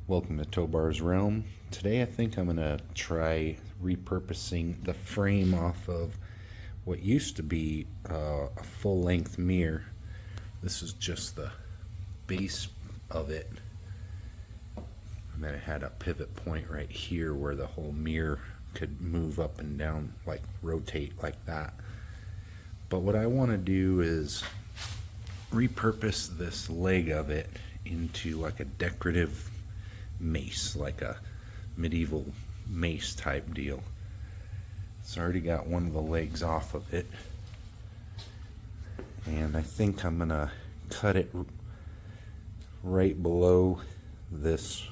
Welcome to Tobar's Realm. Today I think I'm going to try repurposing the frame off of what used to be a full-length mirror. This is just the base of it, and then it had a pivot point right here where the whole mirror could move up and down, like rotate like that. But what I want to do is repurpose this leg of it into like a decorative mace, like a medieval mace type deal. It's already got one of the legs off of it, and I think I'm gonna cut it right below this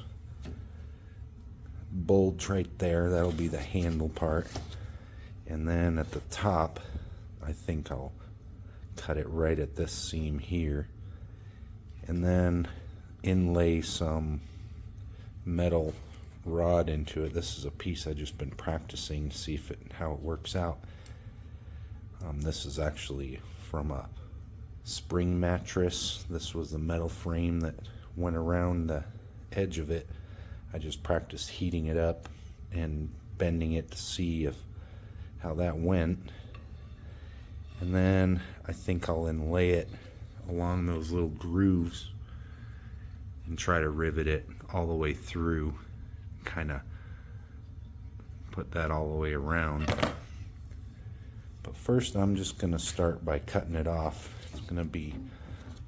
bulge right there. That'll be the handle part, and then at the top I think I'll cut it right at this seam here, and then inlay some metal rod into it. This is a piece I've just been practicing to see how it works out. This is actually from a spring mattress. This was the metal frame that went around the edge of it. I just practiced heating it up and bending it to see how that went. And then I think I'll inlay it along those little grooves and try to rivet it all the way through, kind of put that all the way around. But first I'm just going to start by cutting it off. It's going to be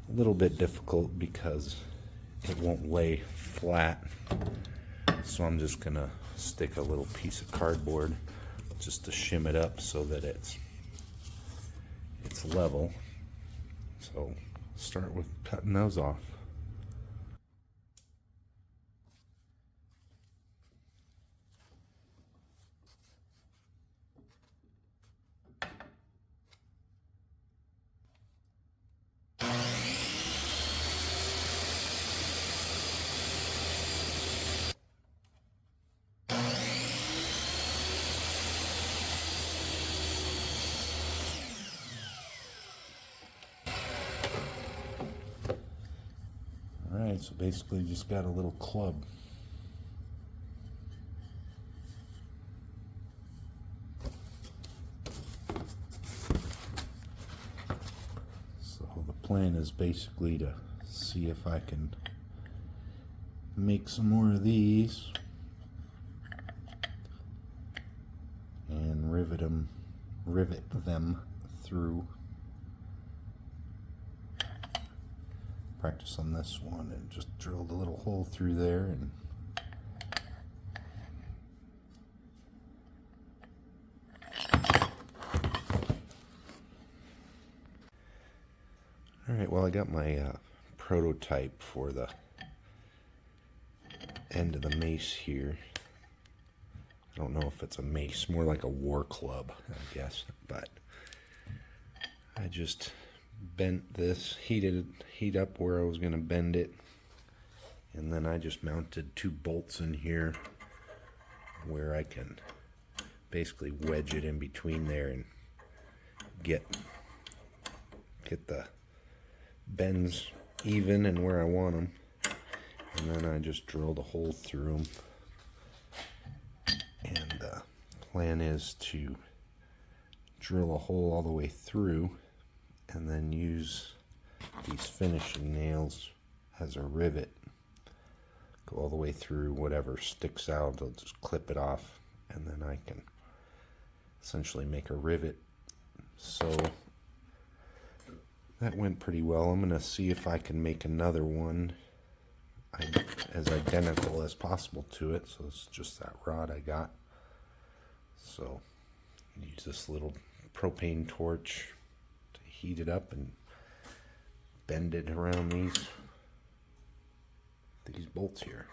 a little bit difficult because it won't lay flat, so I'm just going to stick a little piece of cardboard just to shim it up so that it's level. So start with cutting those off. Alright, so basically just got a little club. So the plan is basically to see if I can make some more of these and rivet them through. Practice on this one and just drilled a little hole through there, and alright, well, I got my prototype for the end of the mace here. I don't know if it's a mace, more like a war club, I guess, but I just bent this, heat up where I was going to bend it, and then I just mounted 2 bolts in here where I can basically wedge it in between there and get the bends even and where I want them. And then I just drilled a hole through them, and the plan is to drill a hole all the way through and then use these finishing nails as a rivet. Go all the way through whatever sticks out. I'll just clip it off, and then I can essentially make a rivet. So that went pretty well. I'm going to see if I can make another one as identical as possible to it. So it's just that rod I got. So use this little propane torch to heat it up and bend it around these bolts here.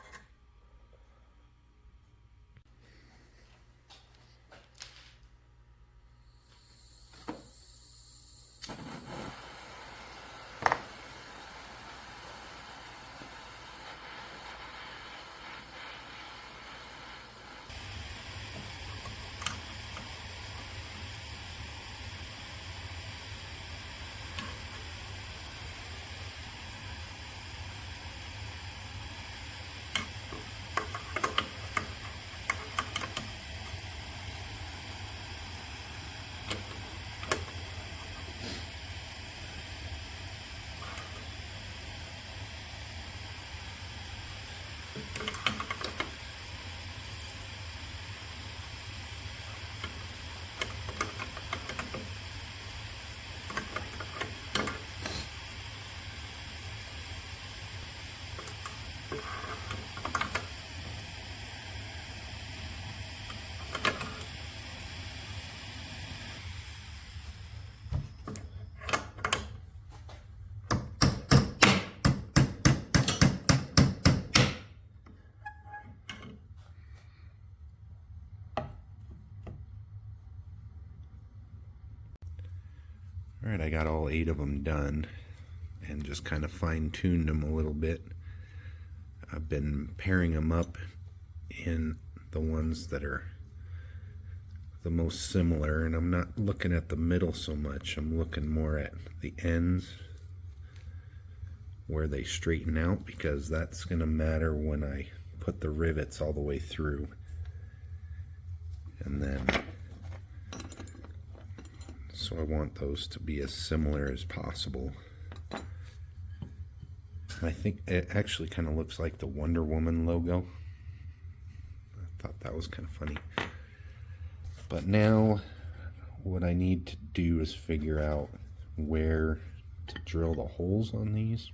Alright, I got all 8 of them done and just kind of fine-tuned them a little bit. I've been pairing them up in the ones that are the most similar, and I'm not looking at the middle so much. I'm looking more at the ends where they straighten out, because that's going to matter when I put the rivets all the way through. And then so I want those to be as similar as possible. I think it actually kind of looks like the Wonder Woman logo. I thought that was kind of funny. But now what I need to do is figure out where to drill the holes on these,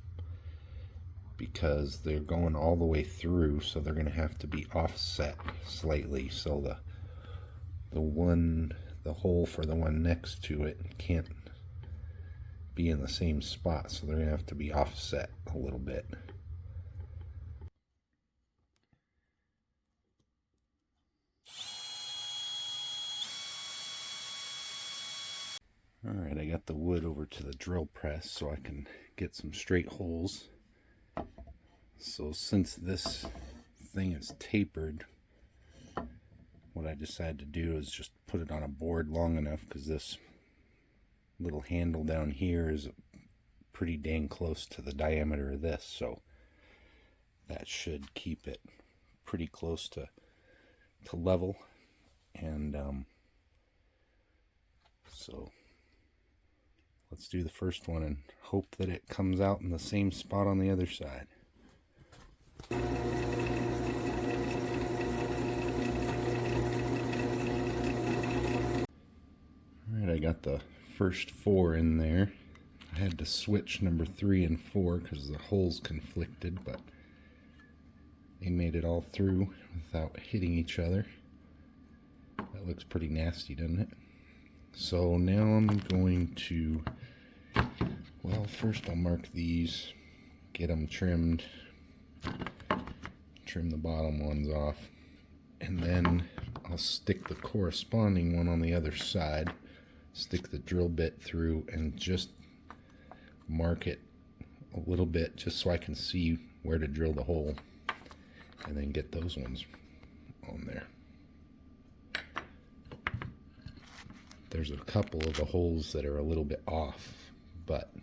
because they're going all the way through, so they're going to have to be offset slightly, so the hole for the one next to it can't be in the same spot, so they're going to have to be offset a little bit. Alright, I got the wood over to the drill press so I can get some straight holes. So since this thing is tapered, what I decided to do is just put it on a board long enough, because this little handle down here is pretty dang close to the diameter of this, so that should keep it pretty close to level. And so let's do the first one and hope that it comes out in the same spot on the other side. Alright, I got the first 4 in there. I had to switch number 3 and 4 because the holes conflicted, but they made it all through without hitting each other. That looks pretty nasty, doesn't it? So now I'm going to, well, first I'll mark these, get them trimmed, trim the bottom ones off, and then I'll stick the corresponding one on the other side, stick the drill bit through, and just mark it a little bit just so I can see where to drill the hole, and then get those ones on there. There's a couple of the holes that are a little bit off, but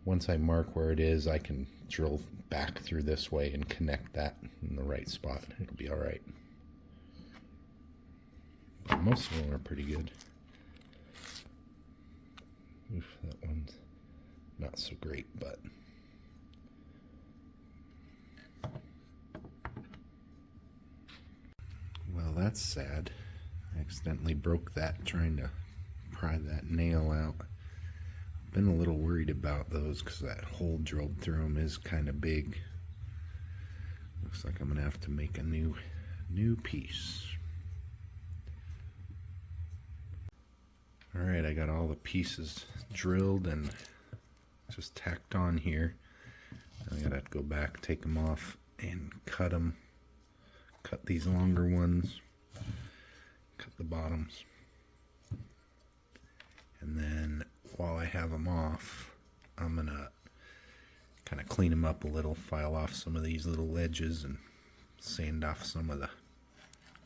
once I mark where it is, I can drill back through this way and connect that in the right spot. It'll be all right. But most of them are pretty good. Oof, that one's not so great, but well, that's sad. I accidentally broke that trying to pry that nail out. Been a little worried about those because that hole drilled through them is kind of big. Looks like I'm gonna have to make a new piece. Alright, I got all the pieces drilled and just tacked on here. I gotta go back, take them off, and cut them. Cut these longer ones, cut the bottoms, and then while I have them off, I'm gonna kind of clean them up a little, file off some of these little edges and sand off some of the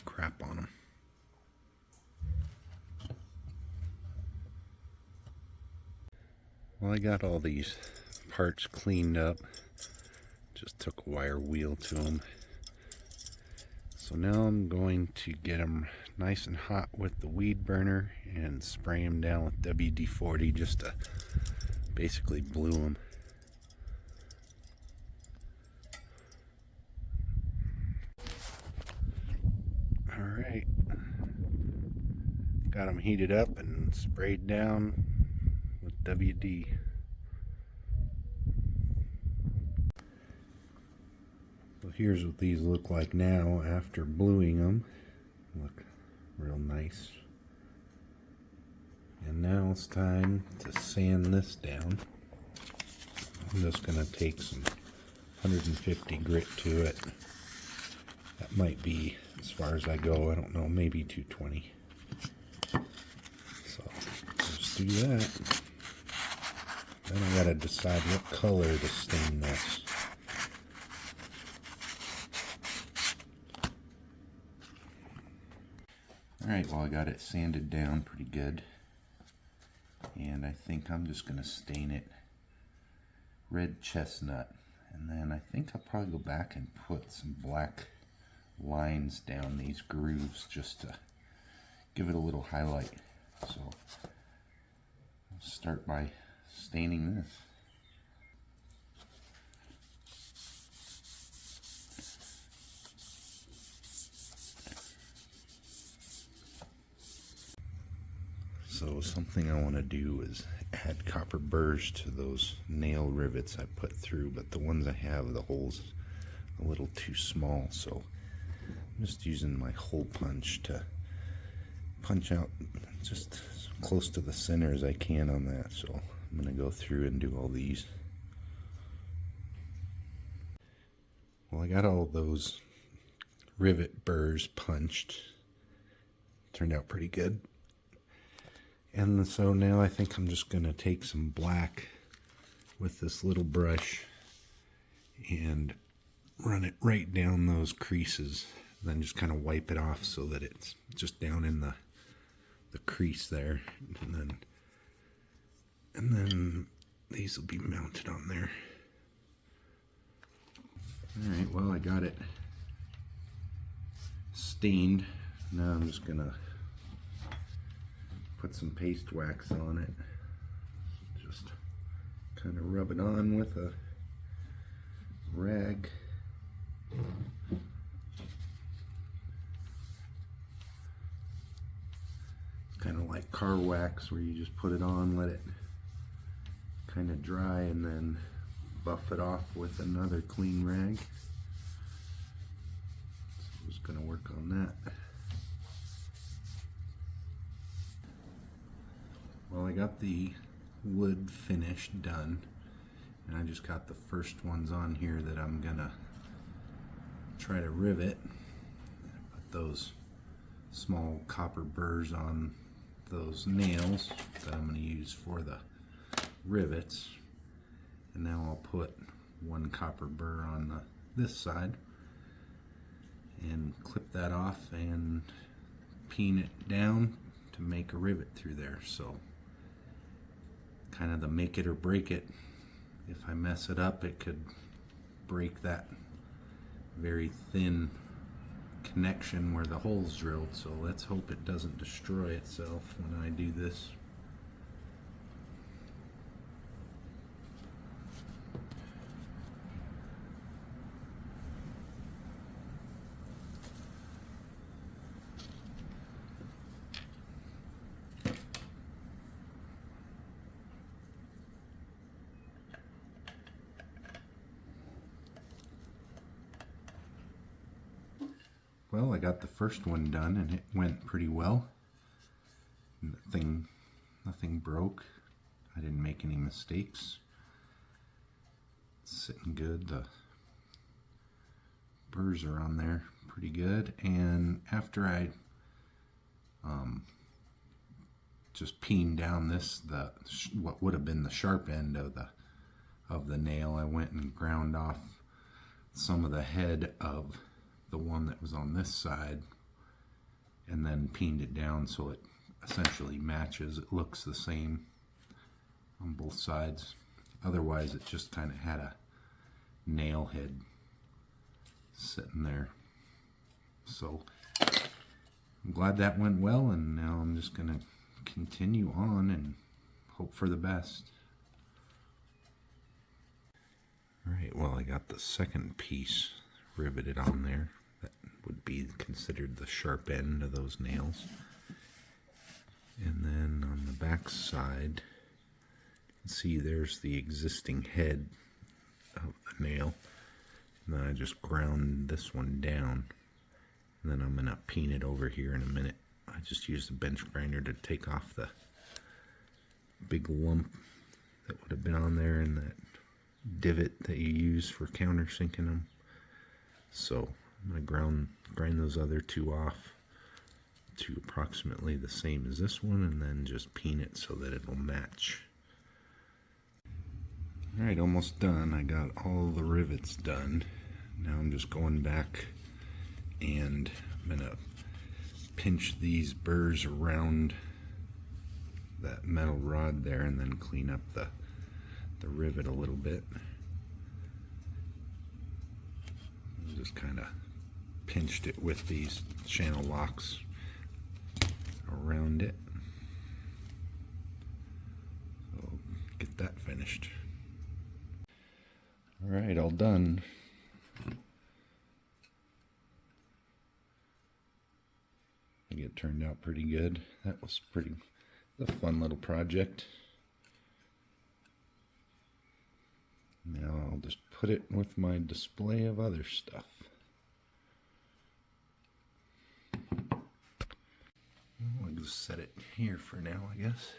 crap on them. Well, I got all these parts cleaned up, just took a wire wheel to them. So now I'm going to get them nice and hot with the weed burner and spray them down with WD-40 just to basically blue them. Alright, got them heated up and sprayed down with WD. So here's what these look like now after bluing them. Look real nice. And now it's time to sand this down. I'm just going to take some 150 grit to it. That might be as far as I go. I don't know, maybe 220. So just do that. Then I got to decide what color to stain this. Alright, well I got it sanded down pretty good. And I think I'm just going to stain it red chestnut. And then I think I'll probably go back and put some black lines down these grooves just to give it a little highlight. So I'll start by staining this. So something I want to do is add copper burrs to those nail rivets I put through, but the ones I have, the holes a little too small, so I'm just using my hole punch to punch out just as close to the center as I can on that. So I'm going to go through and do all these. Well, I got all those rivet burrs punched. Turned out pretty good. And so now I think I'm just going to take some black with this little brush and run it right down those creases. Then just kind of wipe it off so that it's just down in the crease there. And then these will be mounted on there. Alright, well I got it stained. Now I'm just going to put some paste wax on it. Just kind of rub it on with a rag. Kind of like car wax, where you just put it on, let it kind of dry, and then buff it off with another clean rag. So I'm just going to work on that. Well, I got the wood finish done, and I just got the first ones on here that I'm gonna try to rivet. Put those small copper burrs on those nails that I'm gonna use for the rivets. And now I'll put one copper burr on this side and clip that off and peen it down to make a rivet through there. So kind of the make it or break it. If I mess it up, it could break that very thin connection where the hole's drilled. So let's hope it doesn't destroy itself when I do this. Well, I got the first one done and it went pretty well. Nothing broke. I didn't make any mistakes. It's sitting good. The burrs are on there pretty good. And after I just peened down what would have been the sharp end of the nail, I went and ground off some of the head of the one that was on this side and then peened it down so it essentially matches. It looks the same on both sides. Otherwise it just kind of had a nail head sitting there. So I'm glad that went well, and now I'm just going to continue on and hope for the best. Alright, well I got the second piece riveted on there. That would be considered the sharp end of those nails. And then on the back side, you can see there's the existing head of the nail. And then I just ground this one down. And then I'm going to peen it over here in a minute. I just used the bench grinder to take off the big lump that would have been on there in that divot that you use for countersinking them. So I'm going to grind those other two off to approximately the same as this one, and then just peen it so that it'll match. Alright, almost done. I got all the rivets done. Now I'm just going back and I'm going to pinch these burrs around that metal rod there and then clean up the rivet a little bit. Just kind of pinched it with these channel locks around it. So get that finished. Alright, all done. I think it turned out pretty good. That was a fun little project. Now I'll just put it with my display of other stuff. I'll just set it here for now, I guess.